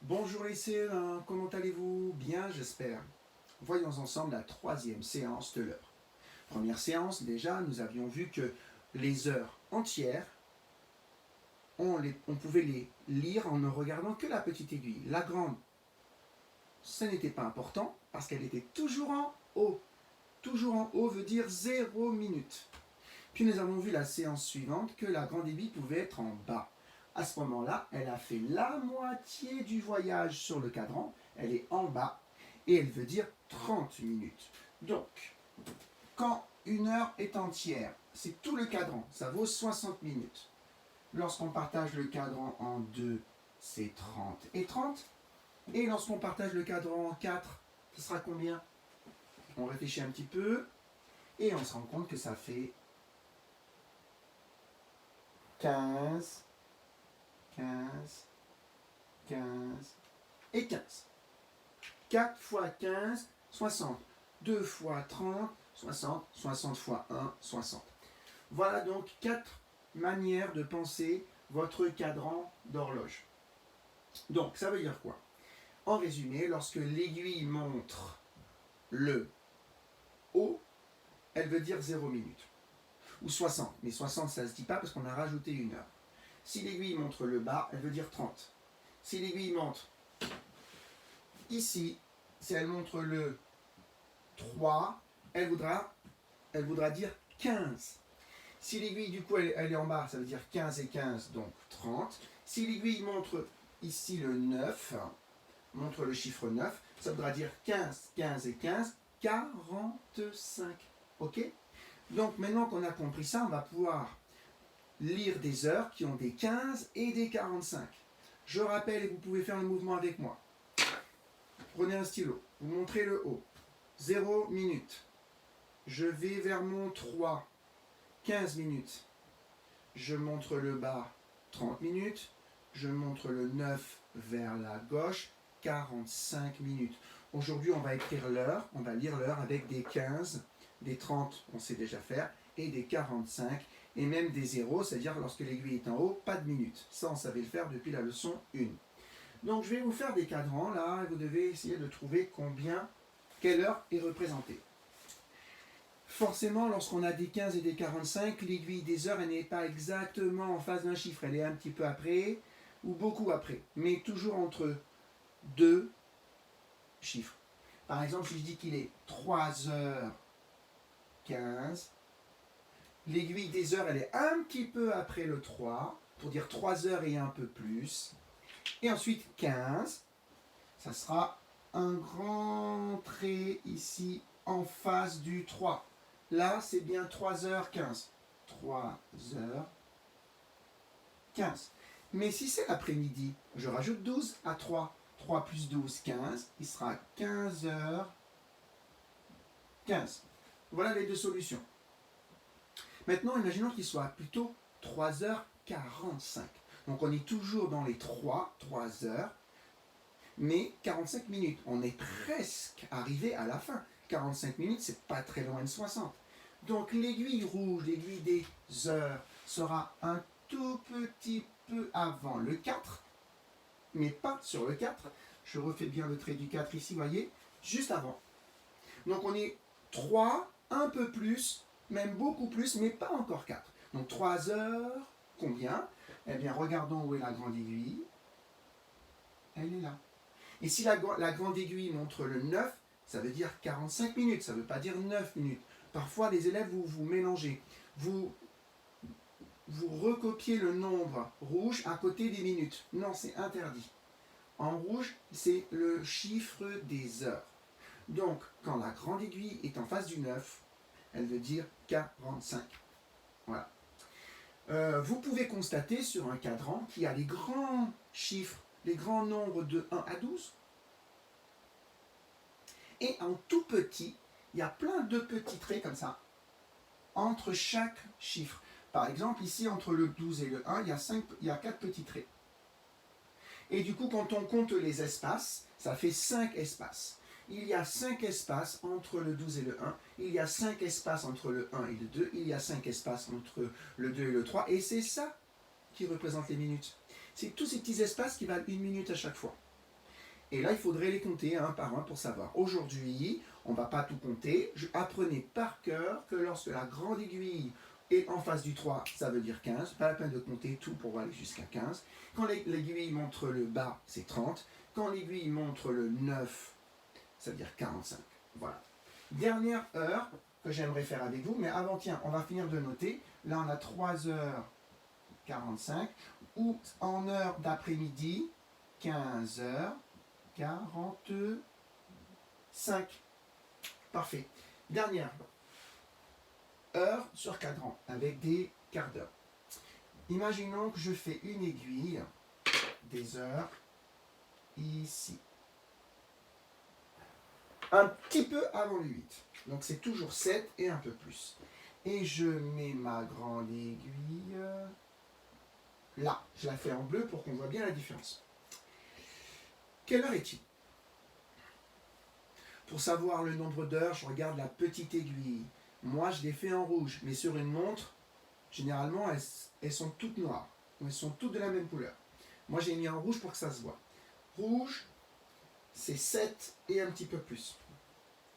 Bonjour les lycéens, comment allez-vous? Bien, j'espère. Voyons ensemble la troisième séance de l'heure. Première séance, déjà, nous avions vu que les heures entières, on pouvait les lire en ne regardant que la petite aiguille. La grande, ce n'était pas important parce qu'elle était toujours en haut. Toujours en haut veut dire 0 minute. Puis nous avons vu la séance suivante que la grande aiguille pouvait être en bas. À ce moment-là, elle a fait la moitié du voyage sur le cadran, elle est en bas, et elle veut dire 30 minutes. Donc, quand une heure est entière, c'est tout le cadran, ça vaut 60 minutes. Lorsqu'on partage le cadran en deux, c'est 30 et 30. Et lorsqu'on partage le cadran en 4, ce sera combien? On réfléchit un petit peu, et on se rend compte que ça fait 15, 15, 15 et 15. 4 fois 15, 60. 2 fois 30, 60. 60 fois 1, 60. Voilà donc 4 manières de penser votre cadran d'horloge. Donc, ça veut dire quoi? En résumé, lorsque l'aiguille montre le haut, elle veut dire 0 minute. Ou 60. Mais 60, ça ne se dit pas parce qu'on a rajouté une heure. Si l'aiguille montre le bas, elle veut dire 30. Si l'aiguille montre ici, si elle montre le 3, elle voudra dire 15. Si l'aiguille, du coup, elle est en bas, ça veut dire 15 et 15, donc 30. Si l'aiguille montre ici le 9, montre le chiffre 9, ça voudra dire 15, 15 et 15, 45. Ok? Donc maintenant qu'on a compris ça, on va pouvoir lire des heures qui ont des 15 et des 45. Je rappelle, et vous pouvez faire le mouvement avec moi. Prenez un stylo, vous montrez le haut. 0 minute. Je vais vers mon 3. 15 minutes. Je montre le bas. 30 minutes. Je montre le 9 vers la gauche. 45 minutes. Aujourd'hui, on va écrire l'heure. On va lire l'heure avec des 15, des 30, on sait déjà faire, et des 45, et même des 0, c'est-à-dire lorsque l'aiguille est en haut, pas de minutes. Ça, on savait le faire depuis la leçon 1. Donc, je vais vous faire des cadrans, là, et vous devez essayer de trouver quelle heure est représentée. Forcément, lorsqu'on a des 15 et des 45, l'aiguille des heures, elle n'est pas exactement en face d'un chiffre. Elle est un petit peu après, ou beaucoup après, mais toujours entre deux chiffres. Par exemple, si je dis qu'il est 3h15, l'aiguille des heures, elle est un petit peu après le 3, pour dire 3 heures et un peu plus. Et ensuite 15, ça sera un grand trait ici en face du 3. Là, c'est bien 3h15. 3h15. Mais si c'est l'après-midi, je rajoute 12 à 3. 3 plus 12, 15. Il sera 15h15. Voilà les deux solutions. Maintenant, imaginons qu'il soit plutôt 3h45. Donc on est toujours dans les 3 heures, mais 45 minutes. On est presque arrivé à la fin. 45 minutes, c'est pas très loin de 60. Donc l'aiguille rouge, l'aiguille des heures, sera un tout petit peu avant le 4, mais pas sur le 4. Je refais bien le trait du 4 ici, vous voyez, juste avant. Donc on est 3, un peu plus, même beaucoup plus, mais pas encore 4. Donc 3 heures, combien? Eh bien, regardons où est la grande aiguille. Elle est là. Et si la grande aiguille montre le 9, ça veut dire 45 minutes, ça ne veut pas dire 9 minutes. Parfois, les élèves, vous mélangez. Vous recopiez le nombre rouge à côté des minutes. Non, c'est interdit. En rouge, c'est le chiffre des heures. Donc, quand la grande aiguille est en face du 9, elle veut dire 45. Voilà. Vous pouvez constater sur un cadran qu'il y a les grands chiffres, les grands nombres de 1 à 12. Et en tout petit, il y a plein de petits traits comme ça, entre chaque chiffre. Par exemple, ici, entre le 12 et le 1, il y a 4 petits traits. Et du coup, quand on compte les espaces, ça fait 5 espaces. Il y a 5 espaces entre le 12 et le 1. Il y a 5 espaces entre le 1 et le 2. Il y a 5 espaces entre le 2 et le 3. Et c'est ça qui représente les minutes. C'est tous ces petits espaces qui valent 1 minute à chaque fois. Et là, il faudrait les compter un par un pour savoir. Aujourd'hui, on ne va pas tout compter. Apprenez par cœur que lorsque la grande aiguille est en face du 3, ça veut dire 15. Pas la peine de compter tout pour aller jusqu'à 15. Quand l'aiguille montre le bas, c'est 30. Quand l'aiguille montre le 9, ça veut dire 45. Voilà. Dernière heure que j'aimerais faire avec vous. Mais avant, tiens, on va finir de noter. Là, on a 3h45. Ou en heure d'après-midi, 15h45. Parfait. Dernière heure sur cadran avec des quarts d'heure. Imaginons que je fais une aiguille des heures ici. Un petit peu avant le 8. Donc c'est toujours 7 et un peu plus. Et je mets ma grande aiguille là. Je la fais en bleu pour qu'on voit bien la différence. Quelle heure est-il? Pour savoir le nombre d'heures, je regarde la petite aiguille. Moi, je les fais en rouge. Mais sur une montre, généralement, elles sont toutes noires. Elles sont toutes de la même couleur. Moi, j'ai mis en rouge pour que ça se voit. Rouge, c'est 7 et un petit peu plus.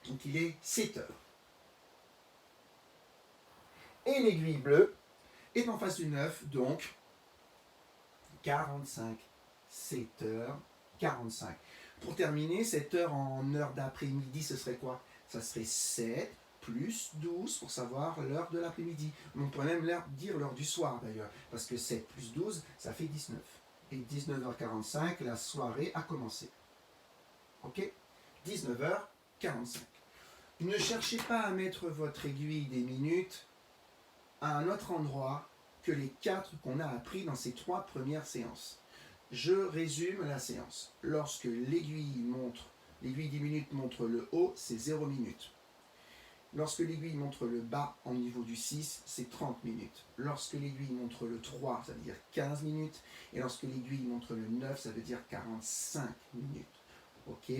Donc, il est 7 heures. Et l'aiguille bleue est en face du 9, donc 45. 7h45. Pour terminer, cette heure en heure d'après-midi, ce serait quoi? Ça serait 7 plus 12 pour savoir l'heure de l'après-midi. On pourrait même dire l'heure du soir d'ailleurs, parce que 7 plus 12, ça fait 19. Et 19h45, la soirée a commencé. Ok? 19h45. Ne cherchez pas à mettre votre aiguille des minutes à un autre endroit que les 4 qu'on a appris dans ces 3 premières séances. Je résume la séance. Lorsque l'aiguille 10 minutes montre le haut, c'est 0 minutes. Lorsque l'aiguille montre le bas en niveau du 6, c'est 30 minutes. Lorsque l'aiguille montre le 3, ça veut dire 15 minutes. Et lorsque l'aiguille montre le 9, ça veut dire 45 minutes. Ok?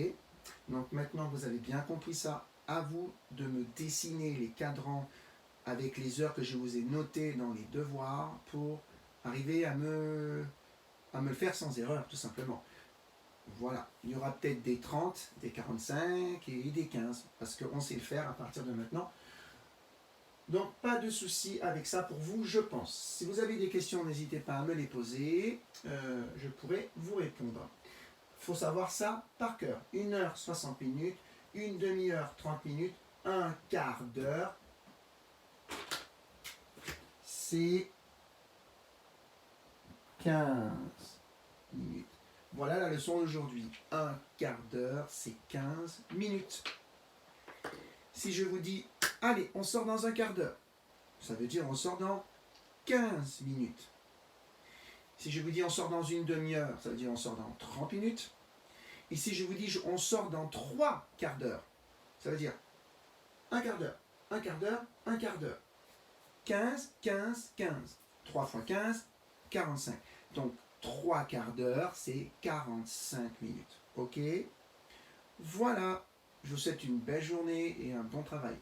Donc maintenant que vous avez bien compris ça, à vous de me dessiner les cadrans avec les heures que je vous ai notées dans les devoirs pour arriver à me le faire sans erreur, tout simplement. Voilà, il y aura peut-être des 30, des 45 et des 15, parce qu'on sait le faire à partir de maintenant. Donc, pas de souci avec ça pour vous, je pense. Si vous avez des questions, n'hésitez pas à me les poser, je pourrai vous répondre. Il faut savoir ça par cœur. 1h 60 minutes, une demi-heure 30 minutes, un quart d'heure, c'est 15 minutes. Voilà la leçon d'aujourd'hui. Un quart d'heure, c'est 15 minutes. Si je vous dis, allez, on sort dans un quart d'heure, ça veut dire on sort dans 15 minutes. Si je vous dis on sort dans une demi-heure, ça veut dire on sort dans 30 minutes. Et si je vous dis on sort dans 3 quarts d'heure, ça veut dire un quart d'heure, un quart d'heure, un quart d'heure. 15, 15, 15. 3 fois 15, 45. Donc, 3 quarts d'heure, c'est 45 minutes. Ok? Voilà. Je vous souhaite une belle journée et un bon travail.